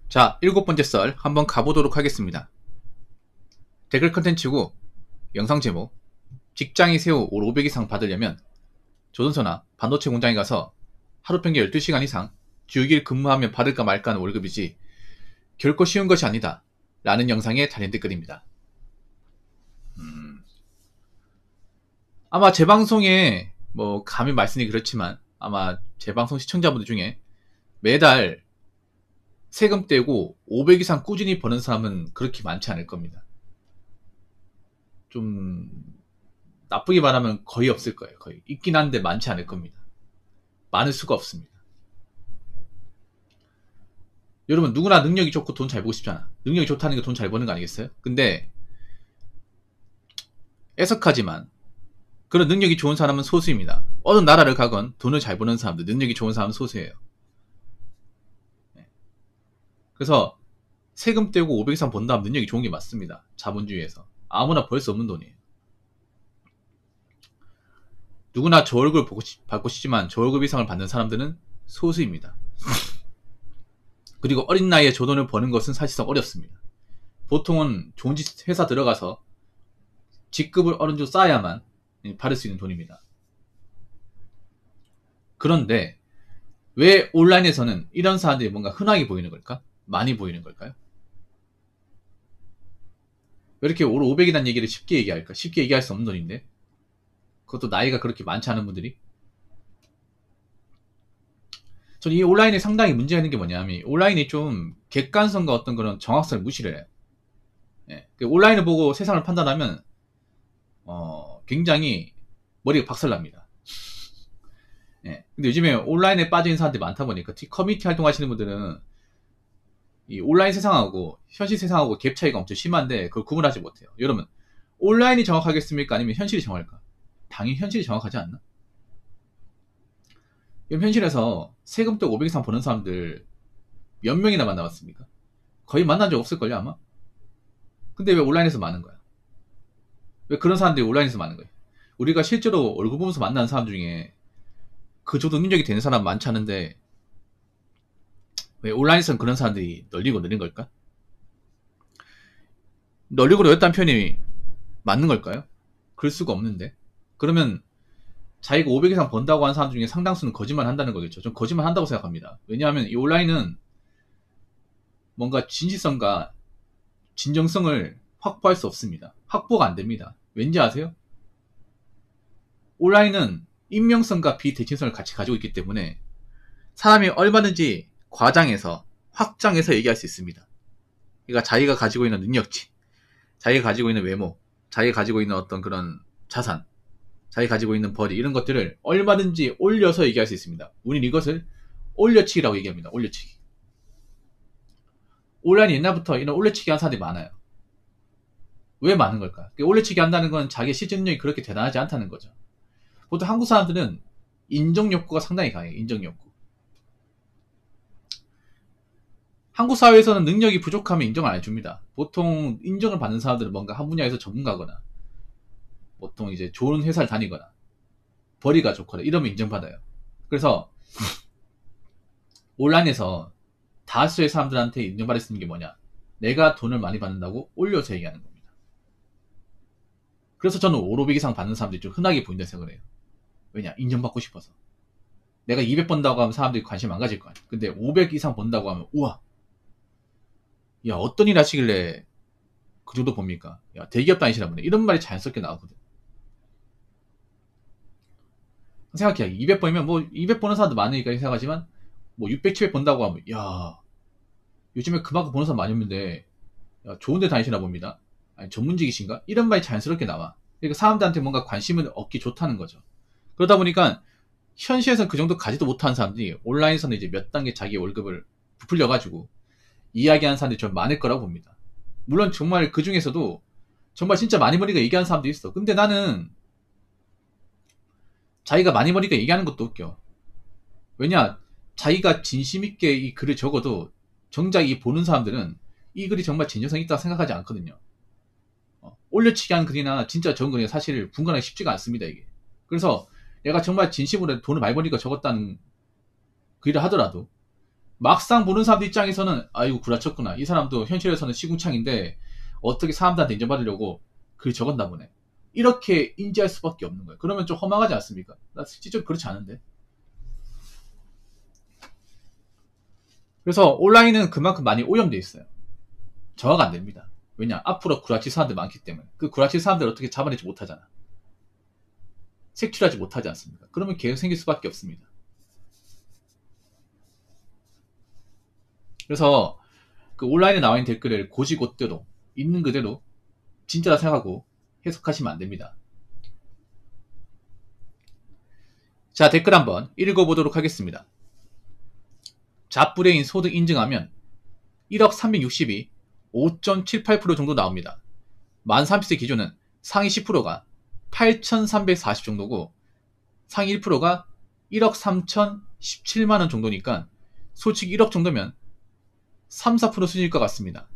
자, 7번째 썰 한번 가보도록 하겠습니다. 댓글 컨텐츠고 영상 제목, 직장이 새우 올 500 이상 받으려면 조선소나 반도체 공장에 가서 하루 평균 12시간 이상 주 6일 근무하면 받을까 말까 하는 월급이지 결코 쉬운 것이 아니다 라는 영상의 달린 댓글입니다. 아마 제 방송에 감히 말씀이 그렇지만 아마 제 방송 시청자분들 중에 매달 세금 떼고 500 이상 꾸준히 버는 사람은 그렇게 많지 않을 겁니다. 좀 나쁘게 말하면 거의 없을 거예요. 거의 있긴 한데 많지 않을 겁니다. 많을 수가 없습니다. 여러분 누구나 능력이 좋고 돈 잘 벌고 싶잖아. 능력이 좋다는 게 돈 잘 버는 거 아니겠어요? 근데 애석하지만 그런 능력이 좋은 사람은 소수입니다. 어느 나라를 가건 돈을 잘 버는 사람들, 능력이 좋은 사람은 소수예요. 그래서 세금 떼고 500 이상 번다면 능력이 좋은 게 맞습니다. 자본주의에서 아무나 벌 수 없는 돈이에요. 누구나 저 월급을 받고 싶지만 저 월급 이상을 받는 사람들은 소수입니다. 그리고 어린 나이에 저 돈을 버는 것은 사실상 어렵습니다. 보통은 좋은 회사 들어가서 직급을 어느 정도 쌓아야만 받을 수 있는 돈입니다. 그런데 왜 온라인에서는 이런 사람들이 뭔가 흔하게 보이는 걸까? 많이 보이는 걸까요? 왜 이렇게 올 500이라는 얘기를 쉽게 얘기할까? 쉽게 얘기할 수 없는 돈인데 그것도 나이가 그렇게 많지 않은 분들이. 저는 이 온라인에 상당히 문제가 있는 게 뭐냐면 온라인이 좀 객관성과 어떤 그런 정확성을 무시를 해요. 온라인을 보고 세상을 판단하면 굉장히 머리가 박살납니다. 근데 요즘에 온라인에 빠진 사람들이 많다 보니까 커뮤니티 활동하시는 분들은 이 온라인 세상하고 현실 세상하고 갭 차이가 엄청 심한데 그걸 구분하지 못해요. 여러분 온라인이 정확하겠습니까? 아니면 현실이 정확할까? 당연히 현실이 정확하지 않나? 그럼 현실에서 세금 떼고 500 이상 버는 사람들 몇 명이나 만나봤습니까? 거의 만난 적 없을걸요 아마? 근데 왜 온라인에서 많은 거야? 왜 그런 사람들이 온라인에서 많은 거야? 우리가 실제로 얼굴 보면서 만나는 사람 중에 그 정도 능력이 되는 사람 많지 않은데 왜 온라인에서는 그런 사람들이 널리고 느린 걸까? 널리고 늘었다는 표현이 맞는 걸까요? 그럴 수가 없는데. 그러면 자기가 500 이상 번다고 하는 사람 중에 상당수는 거짓말 한다는 거겠죠. 전 거짓말 한다고 생각합니다. 왜냐하면 이 온라인은 뭔가 진실성과 진정성을 확보할 수 없습니다. 확보가 안 됩니다. 왠지 아세요? 온라인은 익명성과 비대칭성을 같이 가지고 있기 때문에 사람이 얼마든지 과장해서 확장해서 얘기할 수 있습니다. 그러니까 자기가 가지고 있는 능력치, 자기가 가지고 있는 외모, 자기가 가지고 있는 어떤 그런 자산, 자기가 가지고 있는 벌이 이런 것들을 얼마든지 올려서 얘기할 수 있습니다. 우리는 이것을 올려치기라고 얘기합니다. 올려치기. 온라인 옛날부터 이런 올려치기 하는 사람들이 많아요. 왜 많은 걸까? 올려치기 한다는 건 자기의 실제 능력이 그렇게 대단하지 않다는 거죠. 보통 한국 사람들은 인정 욕구가 상당히 강해요. 인정 욕구. 한국 사회에서는 능력이 부족하면 인정을 안 해줍니다. 보통 인정을 받는 사람들은 뭔가 한 분야에서 전문가거나 보통 이제 좋은 회사를 다니거나 벌이가 좋거나 이러면 인정받아요. 그래서 온라인에서 다수의 사람들한테 인정받을 수 있는 게 뭐냐? 내가 돈을 많이 받는다고 올려서 얘기하는 겁니다. 그래서 저는 500 이상 받는 사람들이 좀 흔하게 보인다고 생각을 해요. 왜냐? 인정받고 싶어서. 내가 200 번다고 하면 사람들이 관심 안 가질 거 아니야. 근데 500 이상 번다고 하면 우와, 야 어떤 일 하시길래 그 정도 봅니까? 야 대기업 다니시나 보네. 이런 말이 자연스럽게 나오거든. 생각해. 200 번이면 200 버는 사람도 많으니까 생각하지만 600, 700 번다고 하면 야 요즘에 그만큼 버는 사람 많이 없는데 야, 좋은 데 다니시나 봅니다. 아니 전문직이신가? 이런 말이 자연스럽게 나와. 그러니까 사람들한테 뭔가 관심을 얻기 좋다는 거죠. 그러다 보니까 현실에서는 그 정도 가지도 못하는 사람들이 온라인에서는 이제 몇 단계 자기 월급을 부풀려가지고 이야기하는 사람들이 좀 많을 거라고 봅니다. 물론 정말 그 중에서도 정말 진짜 많이 버니까 얘기하는 사람도 있어. 근데 나는 자기가 많이 버니까 얘기하는 것도 웃겨. 왜냐? 자기가 진심있게 이 글을 적어도 정작 이 보는 사람들은 이 글이 정말 진정성 있다고 생각하지 않거든요. 올려치기 하는 글이나 진짜 적은 글이 사실 분간하기 쉽지가 않습니다, 이게. 그래서 내가 정말 진심으로 돈을 많이 버니까 적었다는 글을 하더라도 막상 보는 사람들 입장에서는 아이고 구라쳤구나. 이 사람도 현실에서는 시궁창인데 어떻게 사람들한테 인정받으려고 글 적었나 보네. 이렇게 인지할 수밖에 없는 거예요. 그러면 좀 허망하지 않습니까? 나 실제로 그렇지 않은데. 그래서 온라인은 그만큼 많이 오염돼 있어요. 정화가 안 됩니다. 왜냐? 앞으로 구라칠 사람들 많기 때문에. 그 구라칠 사람들을 어떻게 잡아내지 못하잖아. 색출하지 못하지 않습니까? 그러면 계속 생길 수밖에 없습니다. 그래서 그 온라인에 나와 있는 댓글을 고지고대로 있는 그대로 진짜라 생각하고 해석하시면 안 됩니다. 자, 댓글 한번 읽어보도록 하겠습니다. 잡브레인 소득 인증하면 1억 360이 5.78% 정도 나옵니다. 만 30세 기준은 상위 10%가 8,340 정도고 상위 1%가 1억 3,017만원 정도니까 솔직히 1억 정도면 3, 4% 수준일 것 같습니다.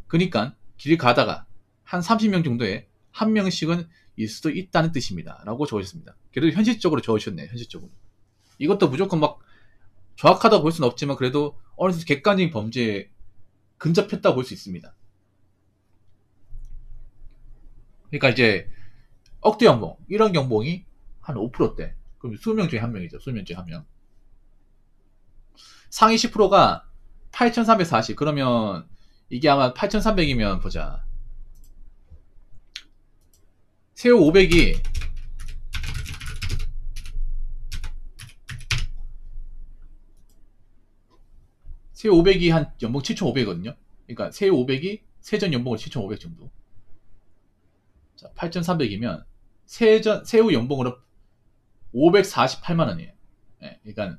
그러니까 길 가다가 한 30명 정도에 한 명씩은 일 수도 있다는 뜻입니다. 라고 적으셨습니다. 그래도 현실적으로 적으셨네요. 현실적으로. 이것도 무조건 막 정확하다고 볼 수는 없지만 그래도 어느 정도 객관적인 범죄에 근접했다고 볼 수 있습니다. 그러니까 이제 억대 연봉, 이런 연봉이 한 5%대. 그럼 20명 중에 한 명이죠. 20명 중에 한 명. 상위 10%가 8,340. 그러면 이게 아마 8,300이면 보자. 새우 500이 새우 500이 한 연봉 7,500이거든요. 그러니까 새우 500이 세전 연봉을 7,500 정도. 자, 8,300이면 새우 연봉으로 548만 원이에요. 네, 그러니까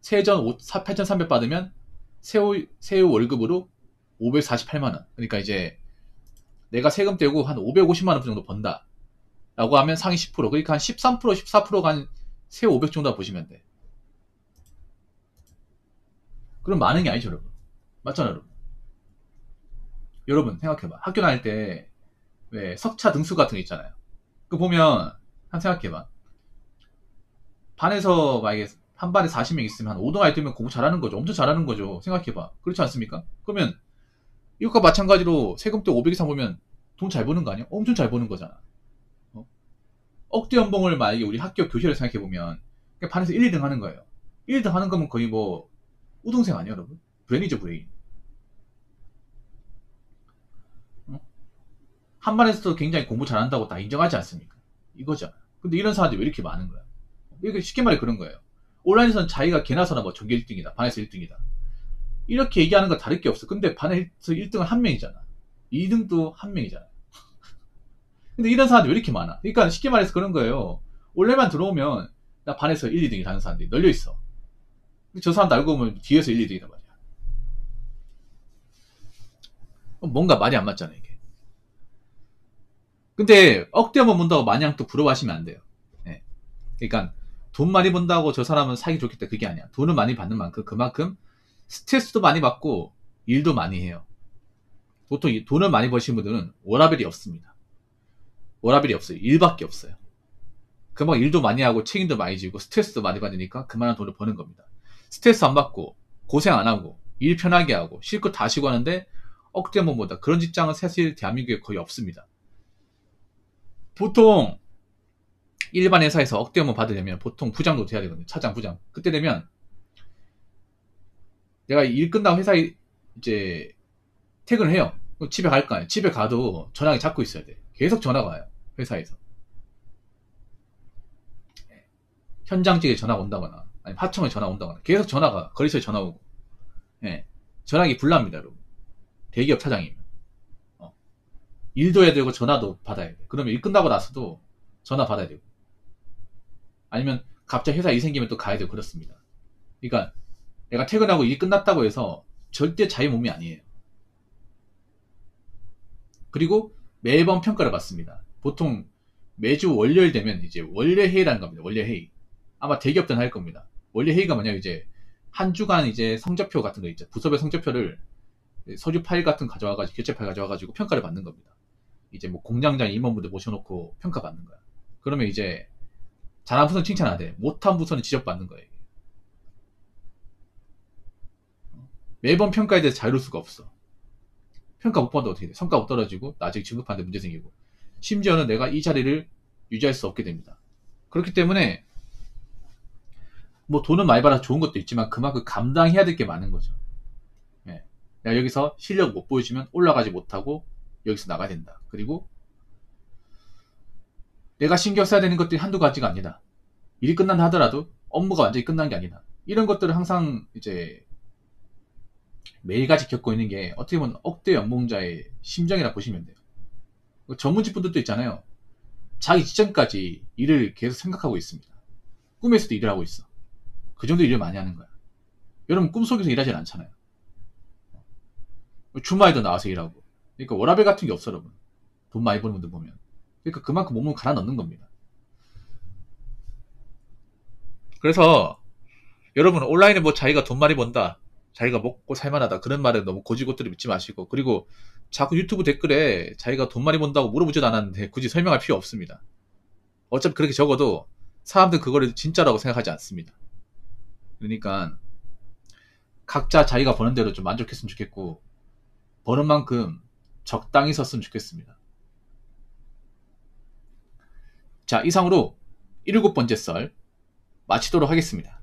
세전 8,300 받으면 새우 월급으로 548만 원. 그러니까 이제 내가 세금 떼고 한 550만 원 정도 번다. 라고 하면 상위 10%. 그러니까 한 13%, 14%가 한 새우 500 정도 보시면 돼. 그럼 많은 게 아니죠, 여러분. 맞잖아, 여러분. 여러분, 생각해봐. 학교 다닐 때, 왜, 석차 등수 같은 거 있잖아요. 그 보면, 한 생각해봐. 반에서, 만약에, 한 반에 40명 있으면 한 5등 아이 뜨면 공부 잘하는 거죠. 엄청 잘하는 거죠. 생각해봐. 그렇지 않습니까? 그러면, 이것과 마찬가지로 세금 때 500 이상 보면 돈 잘 버는 거 아니야? 엄청 잘 버는 거잖아. 억대 연봉을 만약에 우리 학교 교실을 생각해보면, 그냥 반에서 1, 2등 하는 거예요. 1등 하는 거면 거의 뭐, 우등생 아니야, 여러분? 브레인이죠, 브레인. 한 반에서도 굉장히 공부 잘한다고 다 인정하지 않습니까? 이거잖아. 근데 이런 사람들이 왜 이렇게 많은 거야? 이게 쉽게 말해 그런 거예요. 온라인에서는 자기가 개나서나 뭐 전교 1등이다, 반에서 1등이다. 이렇게 얘기하는 건 다를 게 없어. 근데 반에서 1등은 한 명이잖아. 2등도 한 명이잖아. 근데 이런 사람들이 왜 이렇게 많아? 그러니까 쉽게 말해서 그런 거예요. 온라인만 들어오면 나 반에서 1, 2등이 다는 사람들이 널려 있어. 근데 저 사람도 알고 보면 뒤에서 1, 2등이란 말이야. 뭔가 말이 안 맞잖아, 이게. 근데 억대 한번 본다고 마냥 또 부러워하시면 안 돼요. 네. 그러니까 돈 많이 번다고 저 사람은 살기 좋겠다 그게 아니야. 돈을 많이 받는 만큼 그만큼 스트레스도 많이 받고 일도 많이 해요. 보통 돈을 많이 버시는 분들은 워라밸이 없습니다. 워라밸이 없어요. 일밖에 없어요. 그만 일도 많이 하고 책임도 많이 지고 스트레스도 많이 받으니까 그만한 돈을 버는 겁니다. 스트레스 안 받고 고생 안 하고 일 편하게 하고 실컷 다 쉬고 하는데 억대 한번 본다. 그런 직장은 사실 대한민국에 거의 없습니다. 보통 일반 회사에서 억대 업무 받으려면 보통 부장도 돼야 되거든요. 차장, 부장. 그때 되면 내가 일 끝나고 회사에 이제 퇴근을 해요. 그럼 집에 갈 거 아니에요. 집에 가도 전화기 잡고 있어야 돼. 계속 전화가 와요. 회사에서. 현장직에 전화가 온다거나 아니 하청에 전화 온다거나 계속 전화가 거리소에 전화 오고 예. 전화기 불납니다, 여러분. 대기업 차장이면. 일도 해야 되고 전화도 받아야 돼. 그러면 일 끝나고 나서도 전화 받아야 되고. 아니면 갑자기 회사 일 생기면 또 가야 되고 그렇습니다. 그러니까 내가 퇴근하고 일 끝났다고 해서 절대 자유 몸이 아니에요. 그리고 매번 평가를 받습니다. 보통 매주 월요일 되면 이제 원래 회의라는 겁니다. 원래 회의. 아마 대기업들은 할 겁니다. 원래 회의가 뭐냐 이제 한 주간 이제 성적표 같은 거 있죠. 부서별 성적표를 서류 파일 같은 거 가져와가지고 교체 파일 가져와가지고 평가를 받는 겁니다. 이제 뭐 공장장 임원분들 모셔놓고 평가 받는 거야. 그러면 이제 잘한 부서는 칭찬 안 돼. 못한 부서는 지적받는 거예요. 매번 평가에 대해서 자유로울 수가 없어. 평가 못 받아도 어떻게 돼? 성과 못 떨어지고 나중에 진급하는데 문제 생기고 심지어는 내가 이 자리를 유지할 수 없게 됩니다. 그렇기 때문에 뭐 돈은 많이 받아서 좋은 것도 있지만 그만큼 감당해야 될 게 많은 거죠. 예. 내가 여기서 실력 못 보여주면 올라가지 못하고 여기서 나가야 된다. 그리고 내가 신경 써야 되는 것들이 한두 가지가 아니다. 일이 끝난다 하더라도 업무가 완전히 끝난 게 아니다. 이런 것들을 항상 이제 매일같이 겪고 있는 게 어떻게 보면 억대 연봉자의 심정이라 보시면 돼요. 전문직 분들도 있잖아요. 자기 직전까지 일을 계속 생각하고 있습니다. 꿈에서도 일을 하고 있어. 그 정도 일을 많이 하는 거야. 여러분 꿈속에서 일하진 않잖아요. 주말에도 나와서 일하고. 그러니까 워라밸 같은 게 없어 여러분. 돈 많이 버는 분들 보면. 그러니까 그만큼 몸을 갈아 넣는 겁니다. 그래서 여러분 온라인에 뭐 자기가 돈 많이 번다, 자기가 먹고 살만하다 그런 말에 너무 고지고대로 믿지 마시고, 그리고 자꾸 유튜브 댓글에 자기가 돈 많이 번다고 물어보지도 않았는데 굳이 설명할 필요 없습니다. 어차피 그렇게 적어도 사람들 그거를 진짜라고 생각하지 않습니다. 그러니까 각자 자기가 버는 대로 좀 만족했으면 좋겠고 버는 만큼 적당히 썼으면 좋겠습니다. 자, 이상으로 7번째 썰 마치도록 하겠습니다.